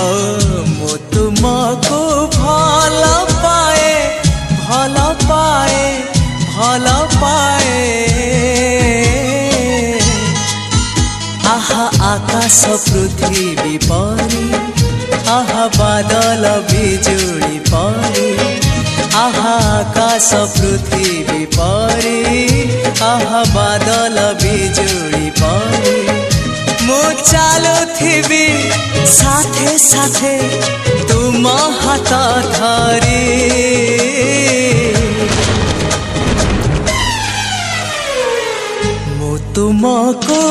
ओ मु तुमको भल पाए भल पाए भल पाए आहा आकाश पृथ्वी परी आहा बादल बिजुली परी आहा आकाश पृथ्वी परी आहा बादल बिजुली परी मु चालुथिबी साथे साथे तुम हाथ धरी मु तुमको